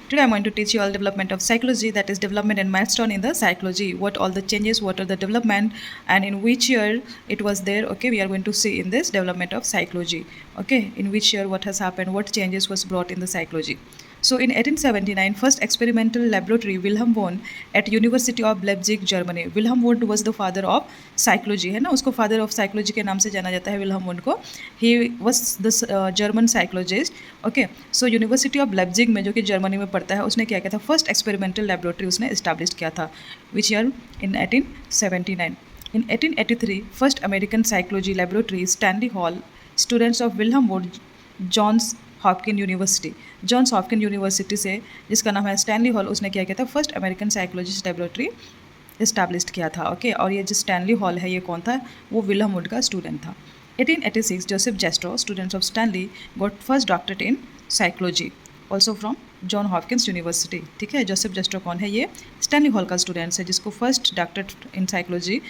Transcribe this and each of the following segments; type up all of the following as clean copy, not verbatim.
Today I'm going to teach you all development of psychology, that is development and milestone in the psychology. What all the changes, what are the development, and in which year it was there. Okay, we are going to see in this development of psychology. Okay, in which year what has happened, what changes was brought in the psychology. So in 1879, first experimental laboratory Wilhelm Wundt at University of Leipzig, Germany. Wilhelm Wundt was the father of psychology, है ना, उसको father of psychology के नाम से जाना जाता है Wilhelm wound को. He was the German psychologist. Okay, so University of Leipzig में जो कि जर्मनी में पढ़ता है, उसने क्या किया था, फर्स्ट एक्सपेरिमेंटल लेबोरेटरी उसने इस्टेब्लिश किया था. Which year? In 1879. In 1883, first American psychology laboratory Stanley Hall, students of Wilhelm Wundt, Johns Hopkin university. Johns Hopkin university से, जिसका नाम है स्टैनली हॉल, उसने क्या किया था, first American psychologist laboratory establish किया था. ओके, और ये जो स्टैनली हॉल है, ये कौन था, वो विल्हम वुंड का स्टूडेंट था. 1886, Joseph Jastrow, students of Stanley, got first doctorate in psychology, also from Johns Hopkins University. ठीक है, जोसेफ जेस्ट्रो कौन है, ये स्टैनली हॉल का स्टूडेंट्स है, जिसको first doctorate in psychology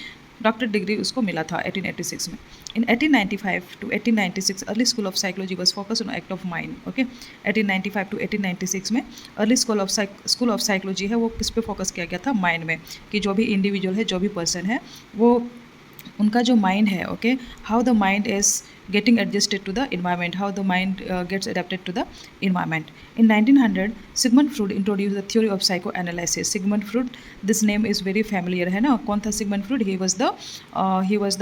doctor degree उसको मिला था 1886 में. इन 1895 to 1896 early school of psychology was focus on act of mind. Okay, 1895 to 1896 में अर्ली स्कूल ऑफ साइकोलॉजी है, वो किस पे फोकस किया गया था, माइंड में, कि जो भी इंडिविजुअल है, जो भी पर्सन है, वो उनका जो माइंड है, okay, how the mind is getting adjusted to the environment, how the mind gets adapted to the environment. In 1900, Sigmund Freud introduced the theory of psychoanalysis. Sigmund Freud, this name is very familiar, है ना. कौन था Sigmund Freud? He was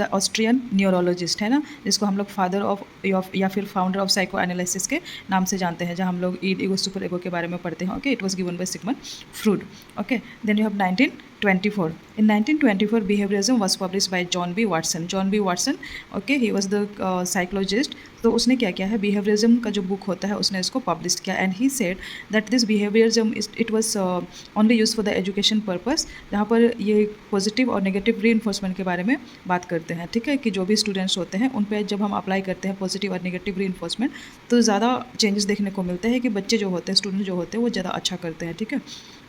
the Austrian neurologist, है ना, जिसको हम लोग father of या फिर फाउंडर ऑफ साइको एनालिसिस के नाम से जानते हैं, जहाँ हम लोग ईगो सुपर ईगो के बारे में पढ़ते हैं. Okay, it was given by Sigmund Freud. Okay, then you have 1924. In 1924, behaviorism was published by John B. Watson. John B. Watson, okay, he was the psychologist. तो उसने क्या किया है, बिहेवियरिज्म का जो बुक होता है, उसने इसको पब्लिश किया. And he said that this behaviourism it was only use for the education purpose, जहाँ पर ये पॉजिटिव और नेगेटिव री इन्फोर्समेंट के बारे में बात करते हैं. ठीक है, कि जो भी स्टूडेंट्स होते हैं, उन पर जब हम अप्लाई करते हैं पॉजिटिव और नेगेटिव री इन्फोर्समेंट, तो ज़्यादा चेंजेस देखने को मिलते हैं, कि बच्चे जो होते हैं, स्टूडेंट जो होते हैं, वो ज़्यादा अच्छा करते हैं. ठीक है,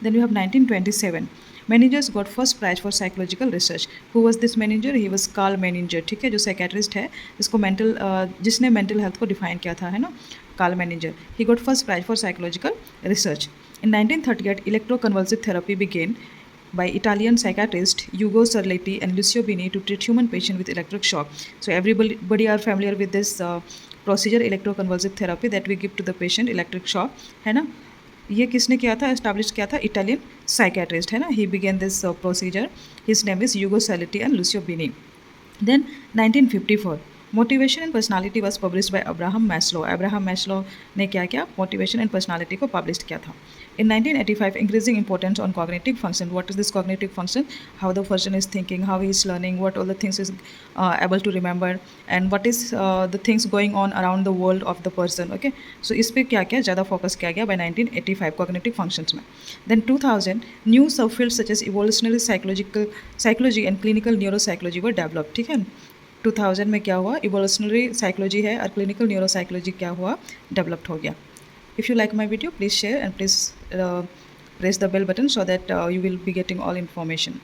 then you have 1927. Managers got first prize for psychological research. Who was this manager? He was Karl manager. ठीक है, जो साइकेट्रिस्ट है, जिसने मेंटल हेल्थ को डिफाइन किया था, है ना, Karl manager. He got first prize for psychological research. In 1938, electroconvulsive therapy began by Italian psychiatrist Ugo Serletti and Lucio Bini to treat human patient with electric shock. So everybody are familiar with this procedure, electroconvulsive therapy that we give to the patient, electric shock, है ना. ये किसने किया था, establish किया था, Italian psychiatrist, है ना. He began this procedure. His name is Ugo Cerletti and Lucio Bini. Then 1954, motivation and personality was published by Abraham Maslow. Abraham Maslow ने क्या किया, मोटिवेशन एंड पर्सनालिटी को पब्लिश किया था. In 1985, increasing importance on cognitive function. What is this cognitive function? How the person is thinking, how he is learning, what all the things is able to remember, and what is the things going on around the world of the person. Okay, so इस पे क्या क्या ज़्यादा focus किया गया by 1985 cognitive functions में. Then 2000, new subfields such as evolutionary psychology and clinical neuropsychology were developed. ठीक है, 2000 में क्या हुआ, इवोल्यूशनरी साइकोलॉजी है और क्लिनिकल न्यूरोसाइकोलॉजी क्या हुआ, डेवलप्ड हो गया. If you like my video, please share and please press the bell button so that you will be getting all information.